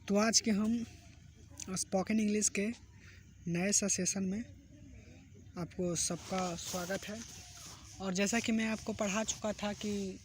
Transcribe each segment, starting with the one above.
तो आज के हम स्पोकन इंग्लिश के नए सा सेशन में आपको सबका स्वागत है। और जैसा कि मैं आपको पढ़ा चुका था कि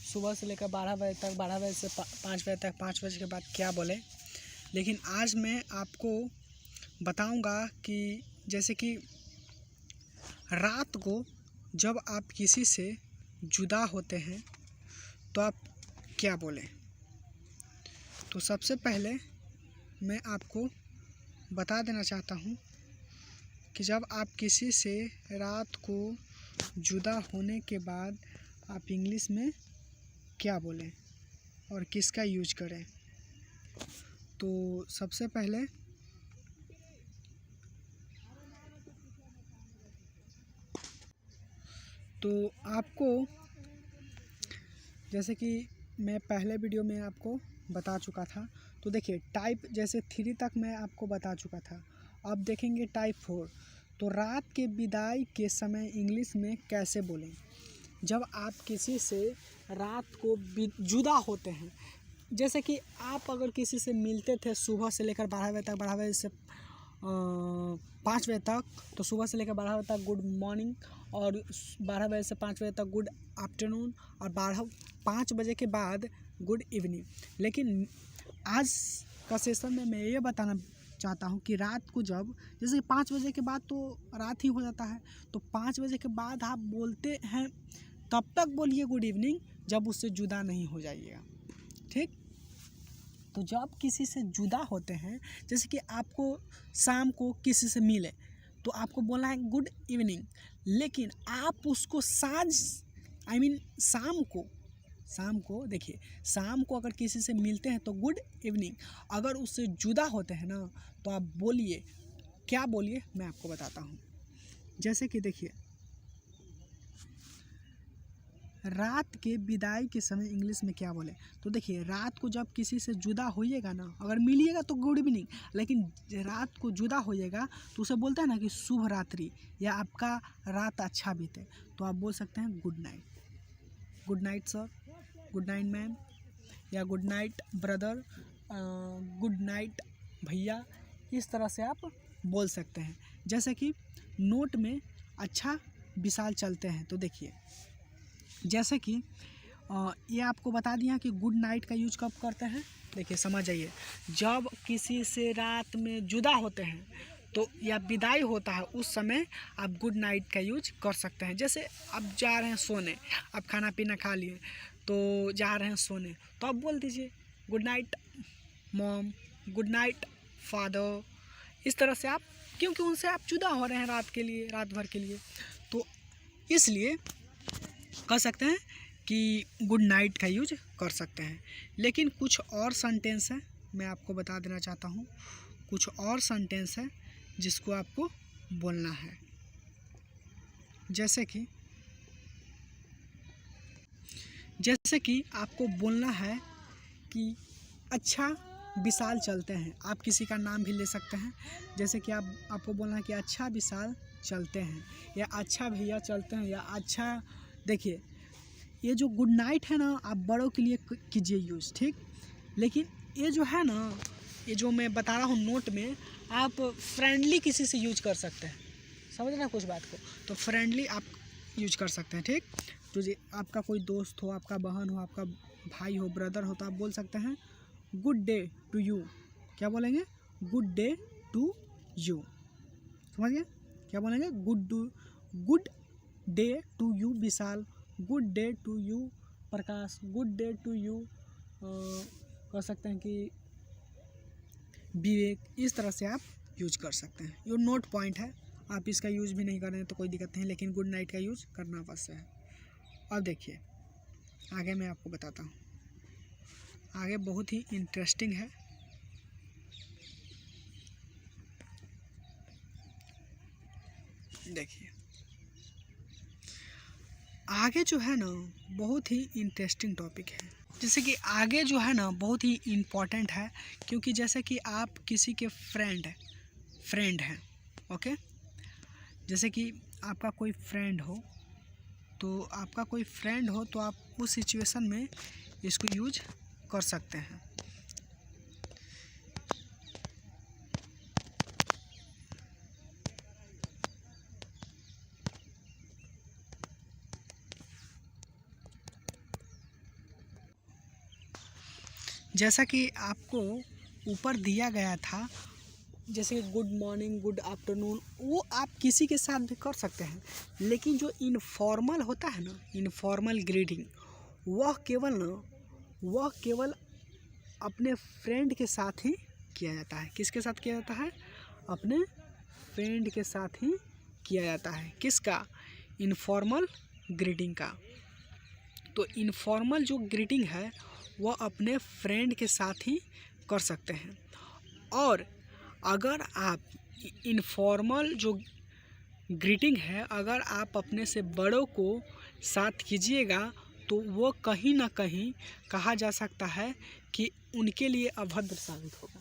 सुबह से लेकर 12 बजे तक, 12 बजे से 5 बजे तक, 5 बजे के बाद क्या बोले, लेकिन आज मैं आपको बताऊंगा कि जैसे कि रात को जब आप किसी से जुदा होते हैं तो आप क्या बोलें। तो सबसे पहले मैं आपको बता देना चाहता हूँ कि जब आप किसी से रात को जुदा होने के बाद आप इंग्लिश में क्या बोलें और किसका यूज करें। तो सबसे पहले तो आपको जैसे कि मैं पहले वीडियो में आपको बता चुका था, तो देखिए टाइप जैसे 3 तक मैं आपको बता चुका था। अब देखेंगे टाइप 4। तो रात के विदाई के समय इंग्लिश में कैसे बोलें। जब आप किसी से रात को जुदा होते हैं, जैसे कि आप अगर किसी से मिलते थे सुबह से लेकर 12 बजे तक, 12 बजे से 5 बजे तक, तो सुबह से लेकर 12 बजे तक गुड मॉर्निंग, और 12 बजे से 5 बजे तक गुड आफ्टरनून, और 5 बजे के बाद गुड इवनिंग। लेकिन आज का सेशन में मैं ये बताना चाहता हूँ कि रात को जब जैसे 5 बजे के बाद तो रात ही हो जाता है, तो 5 बजे के बाद आप बोलते हैं तब तक बोलिए गुड इवनिंग जब उससे जुदा नहीं हो जाइएगा, ठीक। तो जब किसी से जुदा होते हैं, जैसे कि आपको शाम को किसी से मिले तो आपको बोलना है गुड इवनिंग, लेकिन आप उसको शाम को देखिए, शाम को अगर किसी से मिलते हैं तो गुड इवनिंग, अगर उससे जुदा होते हैं ना तो आप बोलिए, क्या बोलिए मैं आपको बताता हूँ। जैसे कि देखिए रात के विदाई के समय इंग्लिश में क्या बोले। तो देखिए रात को जब किसी से जुदा होइएगा ना, अगर मिलिएगा तो गुड इवनिंग, लेकिन रात को जुदा होइएगा तो उसे बोलते हैं ना कि शुभ रात्रि या आपका रात अच्छा बीते, तो आप बोल सकते हैं good night. Good night sir, good night ma'am, या good night brother, good night भैया, इस तरह से आप बोल सकते हैं। जैसे कि नोट में अच्छा विशाल चलते हैं, तो देखिए जैसे कि ये आपको बता दिया कि गुड नाइट का यूज कब करते हैं। देखिए समझ जाइए, जब किसी से रात में जुदा होते हैं तो या विदाई होता है उस समय आप गुड नाइट का यूज कर सकते हैं। जैसे आप जा रहे हैं सोने, आप खाना पीना खा लिए तो जा रहे हैं सोने, तो आप बोल दीजिए good night mom, good night father, इस तरह से आप, क्योंकि उनसे आप जुदा हो रहे हैं रात के लिए, रात भर के लिए, तो इसलिए कह सकते हैं कि गुड नाइट का यूज कर सकते हैं। लेकिन कुछ और सेंटेंस है, मैं आपको बता देना चाहता हूँ, कुछ और सेंटेंस है जिसको आपको बोलना है। जैसे कि आपको बोलना है कि अच्छा विशाल चलते हैं। आप किसी का नाम भी ले सकते हैं, जैसे कि आपको बोलना है कि अच्छा विशाल चलते हैं, या अच्छा भैया चलते हैं, या अच्छा। देखिए ये जो गुड नाइट है ना, आप बड़ों के लिए कीजिए यूज़, ठीक। लेकिन ये जो है ना, ये जो मैं बता रहा हूँ नोट में, आप फ्रेंडली किसी से यूज कर सकते हैं, समझ रहे हैं कुछ बात को, तो फ्रेंडली आप यूज कर सकते हैं, ठीक। तो जी आपका कोई दोस्त हो, आपका बहन हो, आपका भाई हो, ब्रदर हो, तो आप बोल सकते हैं गुड डे टू यू। क्या बोलेंगे? गुड डे टू यू, समझ गए? क्या बोलेंगे? Good day to you Vishal, good day to you Prakash, good day to you कह सकते हैं कि विवेक, इस तरह से आप यूज कर सकते हैं। ये नोट पॉइंट है, आप इसका यूज भी नहीं कर रहे हैं तो कोई दिक्कत नहीं, लेकिन गुड नाइट का यूज करना अवश्य है। अब देखिए आगे मैं आपको बताता हूँ, आगे बहुत ही इंटरेस्टिंग है। देखिए आगे जो है ना बहुत ही इंटरेस्टिंग टॉपिक है, जैसे कि आगे जो है ना बहुत ही इम्पॉर्टेंट है, क्योंकि जैसे कि आप किसी के फ्रेंड हैं, ओके। जैसे कि आपका कोई फ्रेंड हो, तो आप उस सिचुएशन में इसको यूज कर सकते हैं। जैसा कि आपको ऊपर दिया गया था, जैसे गुड मॉर्निंग, गुड आफ्टरनून, वो आप किसी के साथ भी कर सकते हैं। लेकिन जो इनफॉर्मल होता है ना, इनफॉर्मल ग्रीटिंग, वह केवल अपने फ्रेंड के साथ ही किया जाता है। किसके साथ किया जाता है? अपने फ्रेंड के साथ ही किया जाता है। किसका? इनफॉर्मल ग्रीटिंग का। तो इनफॉर्मल जो ग्रीटिंग है वह अपने फ्रेंड के साथ ही कर सकते हैं। और अगर आप इनफॉर्मल जो ग्रीटिंग है अगर आप अपने से बड़ों को साथ कीजिएगा तो वो कहीं ना कहीं कहा जा सकता है कि उनके लिए अभद्र साबित होगा।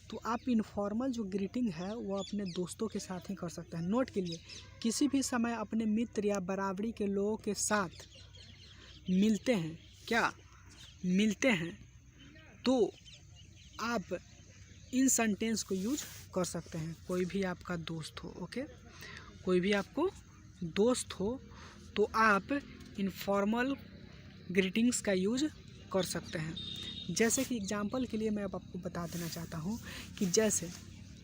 तो आप इनफॉर्मल जो ग्रीटिंग है वो अपने दोस्तों के साथ ही कर सकते हैं। नोट के लिए, किसी भी समय अपने मित्र या बराबरी के लोगों के साथ मिलते हैं, क्या मिलते हैं, तो आप इन सेंटेंस को यूज कर सकते हैं। कोई भी आपका दोस्त हो, ओके, कोई भी आपको दोस्त हो तो आप इनफॉर्मल ग्रीटिंग्स का यूज कर सकते हैं। जैसे कि एग्जांपल के लिए मैं अब आपको बता देना चाहता हूँ कि जैसे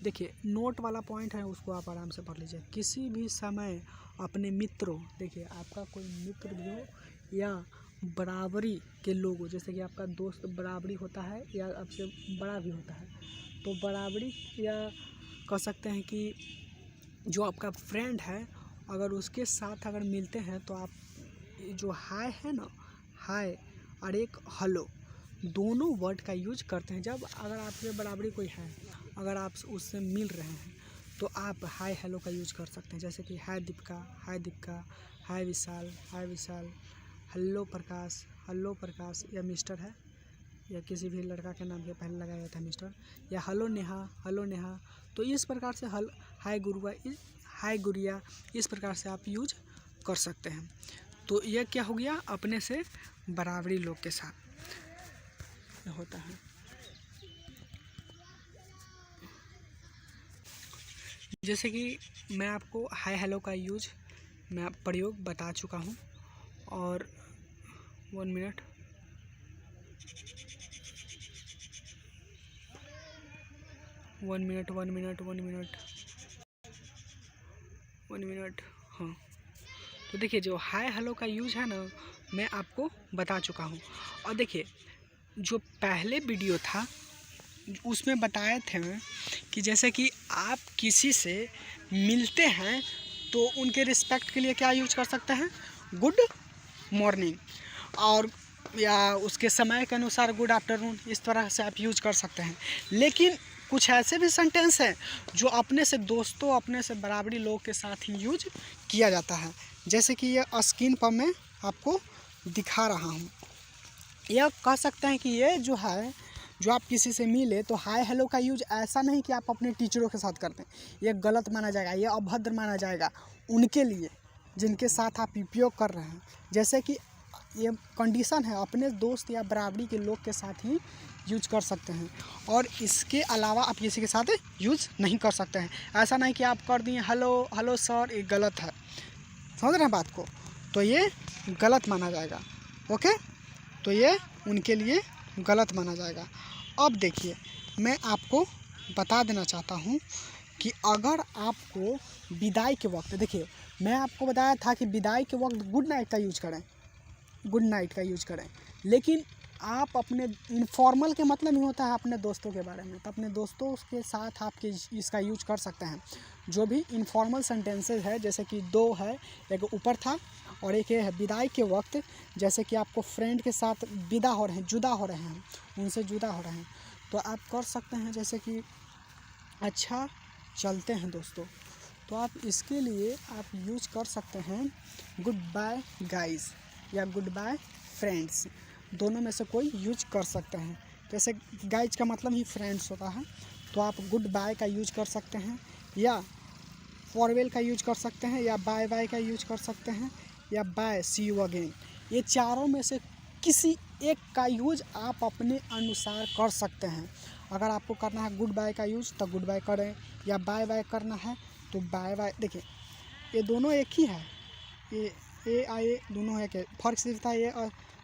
देखिए, नोट वाला पॉइंट है उसको आप आराम से पढ़ लीजिए। किसी भी समय अपने मित्रों, देखिए आपका कोई मित्र भी हो या बराबरी के लोग हो, जैसे कि आपका दोस्त बराबरी होता है या आपसे बड़ा भी होता है, तो बराबरी या कह सकते हैं कि जो आपका फ्रेंड है अगर उसके साथ अगर मिलते हैं तो आप जो हाय है ना, हाय और एक हेलो, दोनों वर्ड का यूज करते हैं। जब अगर आपके बराबरी कोई है, अगर आप उससे मिल रहे हैं तो आप हाय हेलो का यूज कर सकते हैं। जैसे कि हाय दीपिका, हाय दीपिका, हाय विशाल, हाय विशाल, हेलो प्रकाश, या मिस्टर है या किसी भी लड़का के नाम के पहले लगाया था मिस्टर, या हेलो नेहा। तो इस प्रकार से हाय गुड़िया, इस प्रकार से आप यूज कर सकते हैं। तो यह क्या हो गया? अपने से बराबरी लोग के साथ होता है। जैसे कि मैं आपको हाय हेलो का यूज मैं प्रयोग बता चुका हूँ। और 1 मिनट, हाँ। तो देखिए, जो हाय हेलो का यूज है ना, मैं आपको बता चुका हूँ। और देखिए, जो पहले वीडियो था उसमें बताए थे कि जैसे कि आप किसी से मिलते हैं तो उनके रिस्पेक्ट के लिए क्या यूज कर सकते हैं? गुड मॉर्निंग, और या उसके समय के अनुसार गुड आफ्टरनून, इस तरह से आप यूज कर सकते हैं। लेकिन कुछ ऐसे भी सेंटेंस हैं जो अपने से दोस्तों, अपने से बराबरी लोग के साथ ही यूज किया जाता है। जैसे कि ये स्क्रीन पर मैं आपको दिखा रहा हूँ। यह कह सकते हैं कि ये जो है, जो आप किसी से मिले तो हाय हेलो का यूज ऐसा नहीं कि आप अपने टीचरों के साथ करते हैं। ये गलत माना जाएगा, ये अभद्र माना जाएगा उनके लिए जिनके साथ आप उपयोग कर रहे हैं। जैसे कि ये कंडीशन है, अपने दोस्त या बराबरी के लोग के साथ ही यूज कर सकते हैं, और इसके अलावा आप किसी के साथ यूज नहीं कर सकते हैं। ऐसा नहीं कि आप कर दिए हेलो सर, ये गलत है। समझ रहे हैं बात को? तो ये गलत माना जाएगा, ओके, तो ये उनके लिए गलत माना जाएगा। अब देखिए, मैं आपको बता देना चाहता हूँ कि अगर आपको विदाई के वक्त, देखिए मैं आपको बताया था कि विदाई के वक्त गुड नाइट का यूज करें, लेकिन आप अपने इनफॉर्मल के मतलब नहीं होता है अपने दोस्तों के बारे में, तो अपने दोस्तों के साथ आप इसका यूज कर सकते हैं। जो भी इनफॉर्मल सेंटेंसेस है, जैसे कि 2 है, एक ऊपर था और एक ये है विदाई के वक्त, जैसे कि आपको फ्रेंड के साथ जुदा हो रहे हैं, उनसे जुदा हो रहे हैं, तो आप कर सकते हैं जैसे कि अच्छा चलते हैं दोस्तों। तो आप इसके लिए आप यूज कर सकते हैं गुड बाय गाइज या गुड बाय फ्रेंड्स, दोनों में से कोई यूज कर सकते हैं। जैसे गाइज का मतलब ही फ्रेंड्स होता है, तो आप गुड बाय का यूज कर सकते हैं, या फॉरवेल का यूज कर सकते हैं, या बाय बाय का यूज कर सकते हैं, या बाय सी यू अगेन। ये चारों में से किसी एक का यूज आप अपने अनुसार कर सकते हैं। अगर आपको करना है गुड बाय का यूज तो गुड बाय करें, या बाय बाय करना है तो बाय बाय। देखिए, ये दोनों एक ही है, ये आई दोनों है, के फर्क सिर्फ था ये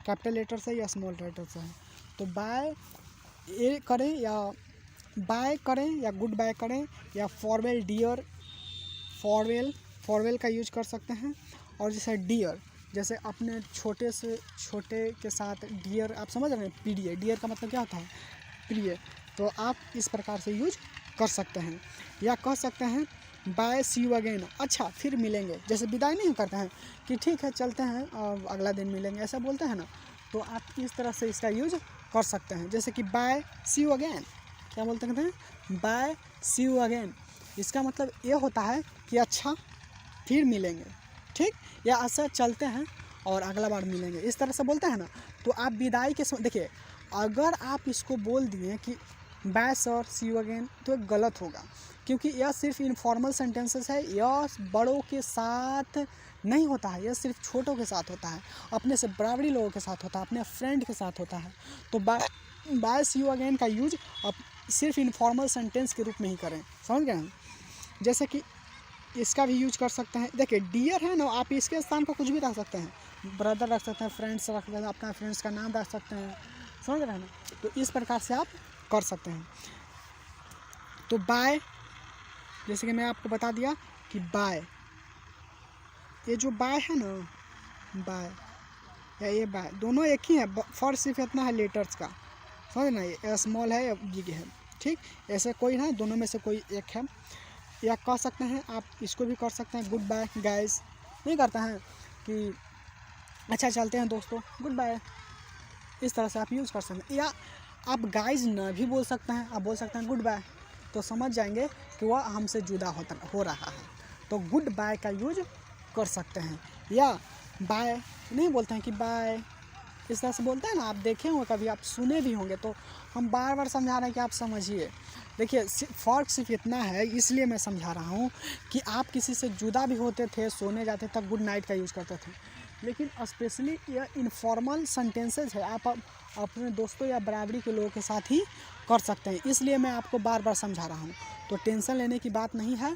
कैपिटल लेटर से या स्मॉल लेटर से है। तो बाय ए करें या बाय करें या गुड बाय करें या फॉरवेल डियर, फॉरवेल का यूज कर सकते हैं। और जैसे डियर, जैसे अपने छोटे से छोटे के साथ डियर, आप समझ रहे हैं, प्रिय, डियर का मतलब क्या होता है, प्रिय। तो आप इस प्रकार से यूज कर सकते हैं। या कह सकते हैं बाय सी यू अगेन, अच्छा फिर मिलेंगे, जैसे विदाई नहीं करते हैं कि ठीक है चलते हैं और अगला दिन मिलेंगे, ऐसा बोलते हैं ना, तो आप इस तरह से इसका यूज कर सकते हैं। जैसे कि बाय सी यू अगेन, क्या बोलते हैं, बाय सी यू अगेन, इसका मतलब ये होता है कि अच्छा फिर मिलेंगे, ठीक, या अच्छा चलते हैं और अगला बार मिलेंगे, इस तरह से बोलते हैं ना। तो आप विदाई के समय देखिए, अगर आप इसको बोल दिए कि bye sir see you again, तो गलत होगा, क्योंकि यह सिर्फ इनफॉर्मल सेंटेंसेस है, यह बड़ों के साथ नहीं होता है, यह सिर्फ छोटों के साथ होता है, अपने से बराबरी लोगों के साथ होता है, अपने फ्रेंड के साथ होता है। तो बाय सी यू अगेन का यूज आप सिर्फ इनफॉर्मल सेंटेंस के रूप में ही करें, समझ गए हैं। जैसे कि इसका भी यूज कर सकते हैं, देखिए डियर है ना, आप इसके स्थान पर कुछ भी रख सकते हैं, ब्रदर रख सकते हैं, फ्रेंड्स रख सकते हैं, अपना फ्रेंड्स का नाम रख सकते हैं, समझ रहे हैं ना। तो इस प्रकार से आप कर सकते हैं। तो बाय, जैसे कि मैं आपको बता दिया कि बाय, ये जो बाय है ना, बाय या ये बाय, दोनों एक ही है, फर्क सिर्फ इतना है लेटर्स का, समझ ना, ये स्मॉल है या बिग है, ठीक, ऐसे कोई ना, दोनों में से कोई एक है। या कह सकते हैं आप इसको भी कर सकते हैं गुड बाय गाइस, नहीं करते हैं कि अच्छा चलते हैं दोस्तों, गुड बाय, इस तरह से आप यूज़ कर सकते हैं। या आप गाइस ना भी बोल सकते हैं, आप बोल सकते हैं गुड बाय, तो समझ जाएंगे कि वह हमसे जुदा हो रहा है, तो गुड बाय का यूज कर सकते हैं। या बाय नहीं बोलते हैं कि बाय, इस तरह से बोलते हैं ना, आप देखे होंगे कभी, आप सुने भी होंगे, तो हम बार बार समझा रहे हैं कि आप समझिए। देखिए फ़र्क सिर्फ इतना है, इसलिए मैं समझा रहा हूँ कि आप किसी से जुदा भी होते थे, सोने जाते तब गुड नाइट का यूज़ करते थे, लेकिन स्पेशली यह इनफॉर्मल सेंटेंसेस है, आप अपने दोस्तों या बराबरी के लोगों के साथ ही कर सकते हैं, इसलिए मैं आपको बार बार समझा रहा हूँ। तो टेंशन लेने की बात नहीं है,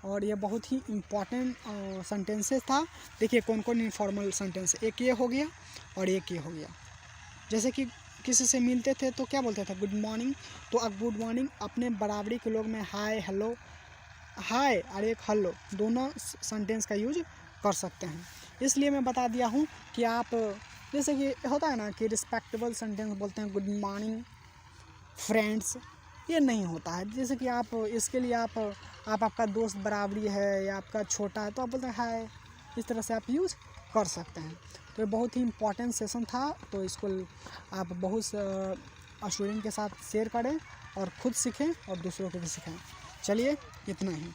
और ये बहुत ही इम्पॉर्टेंट सेंटेंसेस था। देखिए कौन कौन इनफॉर्मल सेंटेंस, एक ये हो गया और एक ये हो गया। जैसे कि किसी से मिलते थे तो क्या बोलते थे, गुड मॉर्निंग, तो अब गुड मॉर्निंग अपने बराबरी के लोग में हाय हेलो, हाय और एक हेलो, दोनों सेंटेंस का यूज कर सकते हैं। इसलिए मैं बता दिया हूँ कि आप, जैसे कि होता है ना कि रिस्पेक्टेबल सेंटेंस बोलते हैं गुड मॉर्निंग फ्रेंड्स, ये नहीं होता है। जैसे कि आप इसके लिए आप आपका दोस्त बराबरी है या आपका छोटा है, तो आप बोलते हैं हाय, इस तरह से आप यूज़ कर सकते हैं। तो ये बहुत ही इम्पॉर्टेंट सेशन था, तो इसको आप बहुत स्टूडेंट के साथ शेयर करें और ख़ुद सीखें और दूसरों को भी सिखाएं। चलिए इतना ही।